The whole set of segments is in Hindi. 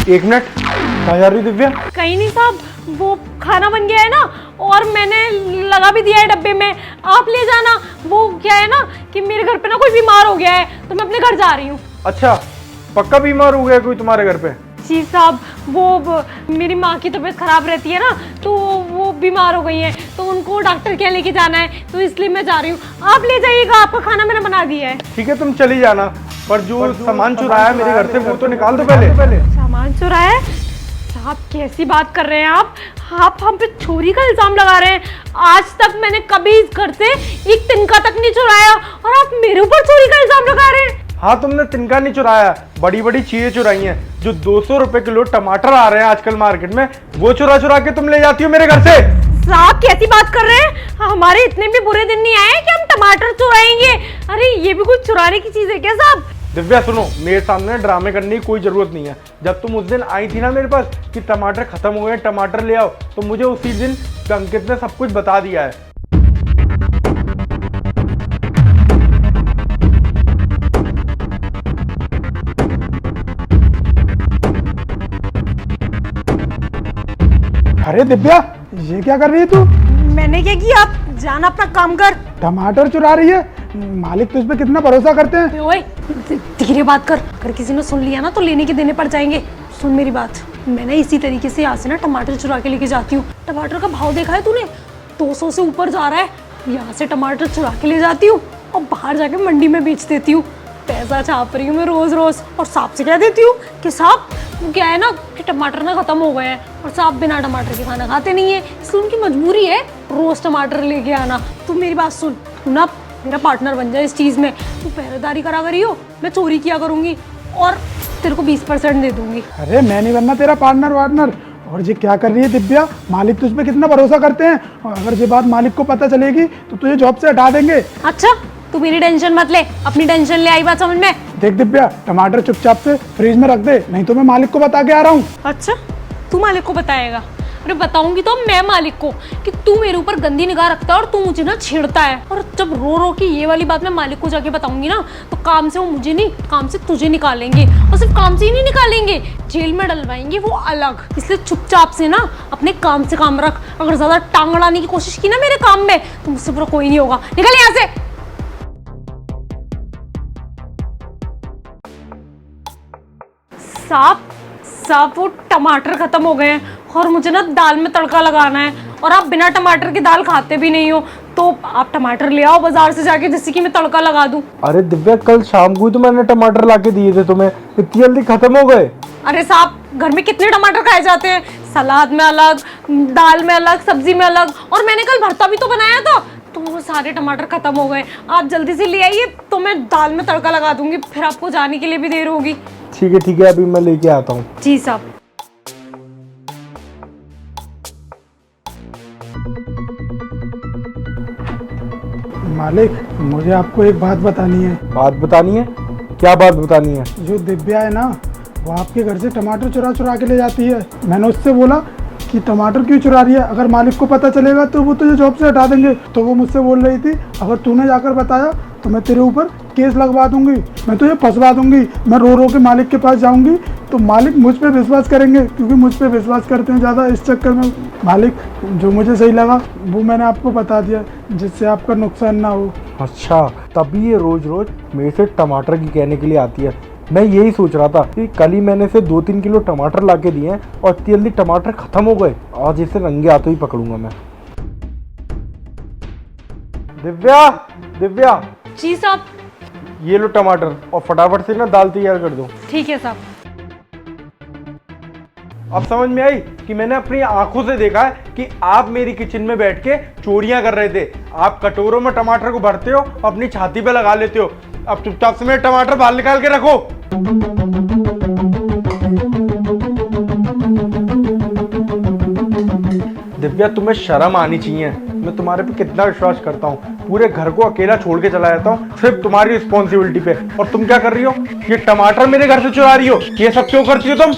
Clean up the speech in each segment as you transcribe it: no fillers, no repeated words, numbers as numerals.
एक मिनट, कहाँ जा रही दिव्या? कहीं नहीं साहब, वो खाना बन गया है ना और मैंने लगा भी दिया है डब्बे में, आप ले जाना। वो क्या है ना कि मेरे घर पे ना कोई बीमार हो गया है तो मैं अपने घर जा रही हूँ। अच्छा, पक्का बीमार हो गया कोई तुम्हारे घर पे? जी साहब, वो मेरी माँ की तबीयत खराब रहती है ना, तो वो बीमार हो गई है, तो उनको डॉक्टर के यहाँ लेके जाना है, तो इसलिए मैं जा रही हूँ। आप ले जाइएगा, आपका खाना मैंने बना दिया है। ठीक है, तुम चली जाना, पर जो सामान चुराया मेरे घर से वो तो निकाल दो पहले। सामान चुराया? साहब कैसी बात कर रहे हैं आप हम पे चोरी का इल्जाम लगा रहे हैं। आज तक मैंने कभी इस घर से एक तिनका तक नहीं चुराया और आप मेरे ऊपर चोरी का इल्जाम लगा रहे हैं। हाँ, तुमने तिनका नहीं चुराया, बड़ी बड़ी चीजें चुराई हैं। जो 200 रुपए किलो टमाटर आ रहे हैं आजकल मार्केट में, वो चुरा चुरा के तुम ले जाती हो मेरे घर से। साहब कैसी बात कर रहे हैं? हमारे इतने भी बुरे दिन नहीं आए कि हम टमाटर चुराएंगे। अरे ये भी कुछ चुराने की चीज है क्या साहब? दिव्या सुनो, मेरे सामने ड्रामे करने की कोई जरूरत नहीं है। जब तुम उस दिन आई थी ना मेरे पास कि टमाटर खत्म हो गए, टमाटर ले आओ, तो मुझे उसी दिन अंकित ने सब कुछ बता दिया है। अरे दिव्या, ये क्या कर रही है तू? मैंने क्या किया? आप जाना अपना काम कर। टमाटर चुरा रही है? मालिक तुझ पे कितना भरोसा करते हैं। ओए धीरे बात कर, अगर किसी ने सुन लिया ना तो लेने के देने पड़ जाएंगे। सुन मेरी बात, मैं ना इसी तरीके से यहाँ से ना टमाटर चुरा के लेके जाती हूँ। टमाटर का भाव देखा है तूने? 200 से ऊपर जा रहा है। यहाँ से टमाटर चुरा के ले जाती हूँ और बाहर जाके मंडी में बेच देती हूँ। पैसा छाप रही हूँ मैं रोज रोज, और साहब से कह देती हूँ कि साहब वो क्या है ना कि टमाटर ना खत्म हो गए हैं, और साहब बिना टमाटर के खाना खाते नहीं है, इसलिए उनकी मजबूरी है रोज टमाटर लेके आना। तू मेरी बात सुन, तू ना मेरा पार्टनर बन जाए इस चीज में। तू पहरेदारी करा करी हो, मैं चोरी किया करूंगी और तेरे को 20% दे दूंगी। अरे मैं नहीं बनना तेरा पार्टनर। और ये क्या कर रही है दिव्या? मालिक तुझ पे कितना भरोसा करते हैं, और अगर ये बात मालिक को पता चलेगी तो तुझे जॉब से हटा देंगे। अच्छा, तू मेरी टेंशन मत ले, अपनी टेंशन ले। आई बात समझ में? देख दिव्या, टमाटर चुपचाप से फ्रिज में रख दे, नहीं तो मैं मालिक को बता के आ रहा हूँ। अच्छा, तू मालिक को बताएगा? अरे बताऊंगी तो मैं मालिक को कि तू मेरे ऊपर गंदी निगाह रखता है और तू मुझे ना छेड़ता है। और जब रो रो के ये वाली बात मैं मालिक को जाके बताऊंगी ना, तो काम से वो मुझे नहीं, काम से तुझे निकालेंगे। और सिर्फ काम से ही नहीं निकालेंगे, जेल में डलवाएंगे वो अलग। इसलिए चुपचाप से ना अपने काम से काम रख। अगर ज्यादा टांग अड़ाने की कोशिश की ना मेरे काम में, तो मुझसे पूरा कोई नहीं होगा। निकल यहाँ से। साहब वो टमाटर खत्म हो गए हैं और मुझे ना दाल में तड़का लगाना है, और आप बिना टमाटर की दाल खाते भी नहीं हो, तो आप टमाटर ले आओ बाजार से जाके, जिससे कि मैं तड़का लगा दूं। अरे दिव्या, कल शाम को ही तो मैंने टमाटर लाके दिए थे तुम्हें, इतनी जल्दी खत्म हो गए? अरे साहब घर में कितने टमाटर खाए जाते हैं, सलाद में अलग, दाल में अलग, सब्जी में अलग, और मैंने कल भरता भी तो बनाया था, तो वो सारे टमाटर खत्म हो गए। आप जल्दी से ले आइए तो मैं दाल में तड़का लगा दूंगी, फिर आपको जाने के लिए भी देर होगी। ठीक है, अभी मैं लेके आता हूँ। जी साहब। मालिक, मुझे आपको एक बात बतानी है। बात बतानी है? क्या बात बतानी है? जो दिव्या है ना, वो आपके घर से टमाटर चुरा के ले जाती है। मैंने उससे बोला कि टमाटर क्यों चुरा रही है, अगर मालिक को पता चलेगा तो वो तुझे जॉब से हटा देंगे। तो वो मुझसे बोल रही थी, अगर तूने जाकर बताया तो मैं तेरे ऊपर केस लगवा दूंगी, मैं तुझे फंसवा दूंगी, मैं रो रो के मालिक के पास जाऊंगी, तो मालिक मुझ पे विश्वास करेंगे, क्योंकि मुझ पे विश्वास करते हैं ज़्यादा। इस चक्कर में मालिक, जो मुझे सही लगा वो मैंने आपको बता दिया, जिससे आपका नुकसान ना हो। अच्छा, तभी ये रोज रोज मेरे से टमाटर की कहने के लिए आती है। मैं यही सोच रहा था कि कल ही मैंने इसे 2-3 किलो टमाटर ला के दिए हैं और इतनी जल्दी टमाटर खत्म हो गए। आज इसे रंगे हाथों ही पकड़ूंगा मैं। दिव्या। जी साहब। ये लो टमाटर, और फटाफट से ना दाल तैयार कर दो। ठीक है साहब। अब समझ में आई कि मैंने अपनी आंखों से देखा है कि आप मेरी किचन में बैठ के चोरियां कर रहे थे। आप कटोरों में टमाटर को भरते हो, अपनी छाती पे लगा लेते हो। अब चुपचाप से मेरे टमाटर बाहर निकाल के रखो। दिव्या, तुम्हें शर्म आनी चाहिए। मैं तुम्हारे पे कितना विश्वास करता हूँ, पूरे घर को अकेला छोड़ के चला जाता हूँ सिर्फ तुम्हारी रिस्पॉन्सिबिलिटी पे, और तुम क्या कर रही हो? ये टमाटर मेरे घर से चुरा रही हो। ये सब क्यों करती हो तुम?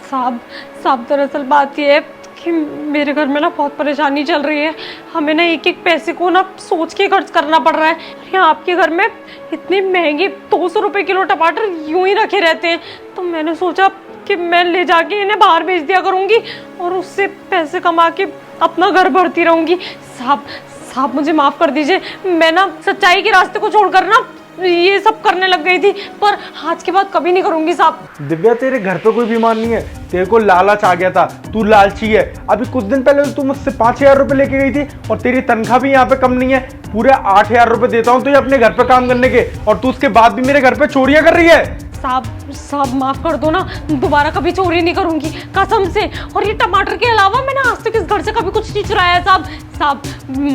साहब दरअसल बात ये है कि मेरे घर में ना बहुत परेशानी चल रही है। हमें ना एक एक पैसे को ना सोच के खर्च करना पड़ रहा है। यहाँ आपके घर में इतने महंगे 200 रुपए किलो टमाटर यूं ही रखे रहते हैं, तो मैंने सोचा कि मैं ले जाके इन्हें बाहर भेज दिया करूंगी और उससे पैसे कमा के अपना घर भरती रहूंगी। साहब साहब मुझे माफ कर दीजिए, मैं ना सच्चाई के रास्ते को छोड़कर ना ये सब करने लग गई थी, पर आज के बाद कभी नहीं करूंगी साहब। दिव्या तेरे घर पे कोई बीमार नहीं है, तेरे को लालच आ गया था, तू लालची है। अभी कुछ दिन पहले तू मुझसे 5,000 रुपए लेके गई थी और तेरी तनख्वाह भी यहाँ पे कम नहीं है, पूरे 8,000 रुपए देता हूँ तुझे अपने घर पे काम करने के, और तू उसके बाद भी मेरे घर पे चोरियां कर रही है। साहब साहब माफ कर दो ना, दोबारा कभी चोरी नहीं करूंगी कसम से। और ये टमाटर के अलावा मैंने आज तक इस घर से कभी कुछ नहीं चुराया है साहब। साहब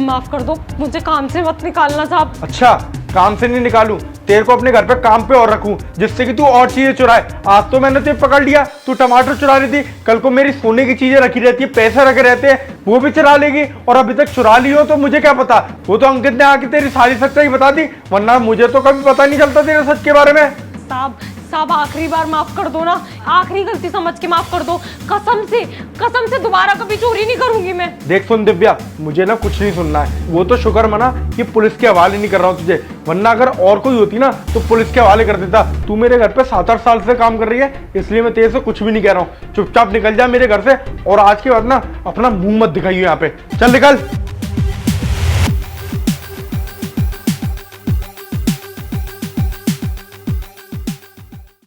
माफ कर दो, मुझे काम से मत निकालना साहब। अच्छा काम से नहीं निकालूं, तेरे को अपने घर पे काम पे और रखूं जिससे कि तू और चीजें चुराए। आज तो मैंने तुझे पकड़ लिया, तू टमाटर चुरा रही थी, कल को मेरी सोने की चीजें रखी रहती है, पैसे रखे रहते हैं, वो भी चुरा लेगी। और अभी तक चुरा ली हो तो मुझे क्या पता, वो तो अंकित ने आके तेरी सारी सच्चाई बता दी, वरना मुझे तो कभी पता नहीं चलता तेरे सच के बारे में। साहब साहब आखिरी बार माफ कर दो ना, आखिरी गलती समझ के माफ कर दो, कसम से दोबारा कभी चोरी नहीं करूंगी मैं। देख सुन दिव्या, मुझे ना कुछ नहीं सुनना है, वो तो शुक्र मना कि पुलिस के हवाले नहीं कर रहा हूँ तुझे, वरना अगर और कोई होती ना तो पुलिस के हवाले कर देता। तू मेरे घर पे 7-8 साल से काम कर रही है, इसलिए मैं तेरे से कुछ भी नहीं कह रहा हूँ। चुपचाप निकल जा मेरे घर से, और आज के बाद ना अपना मुंह मत दिखाइए यहाँ पे, चल निकल।